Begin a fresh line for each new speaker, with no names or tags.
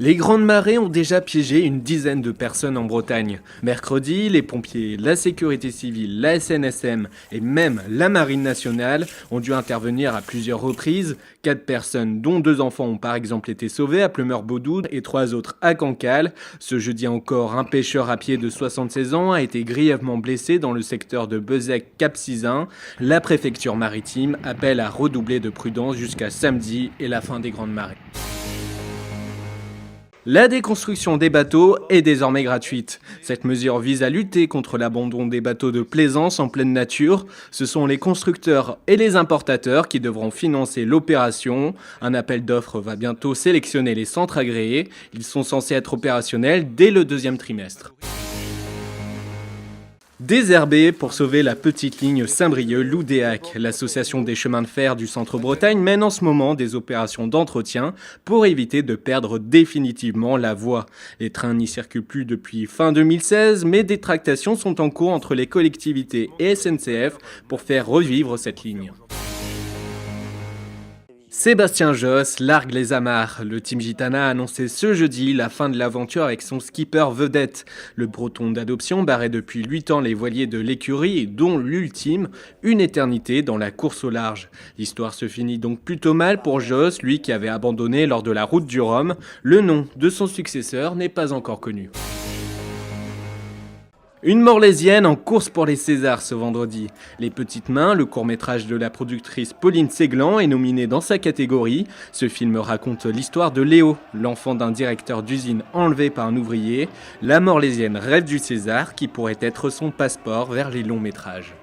Les grandes marées ont déjà piégé une dizaine de personnes en Bretagne. Mercredi, les pompiers, la sécurité civile, la SNSM et même la Marine nationale ont dû intervenir à plusieurs reprises. 4 personnes, dont 2 enfants, ont par exemple été sauvées à Pleumeur-Beaudoud et 3 autres à Cancale. Ce jeudi encore, un pêcheur à pied de 76 ans a été grièvement blessé dans le secteur de Bezec-Cap-Sizun. La préfecture maritime appelle à redoubler de prudence jusqu'à samedi et la fin des grandes marées. La déconstruction des bateaux est désormais gratuite. Cette mesure vise à lutter contre l'abandon des bateaux de plaisance en pleine nature. Ce sont les constructeurs et les importateurs qui devront financer l'opération. Un appel d'offres va bientôt sélectionner les centres agréés. Ils sont censés être opérationnels dès le 2e trimestre. Désherbé pour sauver la petite ligne Saint-Brieuc-Loudéac. L'association des chemins de fer du Centre-Bretagne mène en ce moment des opérations d'entretien pour éviter de perdre définitivement la voie. Les trains n'y circulent plus depuis fin 2016, mais des tractations sont en cours entre les collectivités et SNCF pour faire revivre cette ligne. Sébastien Josse largue les amarres. Le Team Gitana a annoncé ce jeudi la fin de l'aventure avec son skipper vedette. Le breton d'adoption barrait depuis 8 ans les voiliers de l'écurie, dont l'ultime, une éternité dans la course au large. L'histoire se finit donc plutôt mal pour Josse, lui qui avait abandonné lors de la route du Rhum. Le nom de son successeur n'est pas encore connu. Une Morlaisienne en course pour les Césars ce vendredi. Les Petites Mains, le court-métrage de la productrice Pauline Séglan, est nominé dans sa catégorie. Ce film raconte l'histoire de Léo, l'enfant d'un directeur d'usine enlevé par un ouvrier. La Morlaisienne rêve du César qui pourrait être son passeport vers les longs métrages.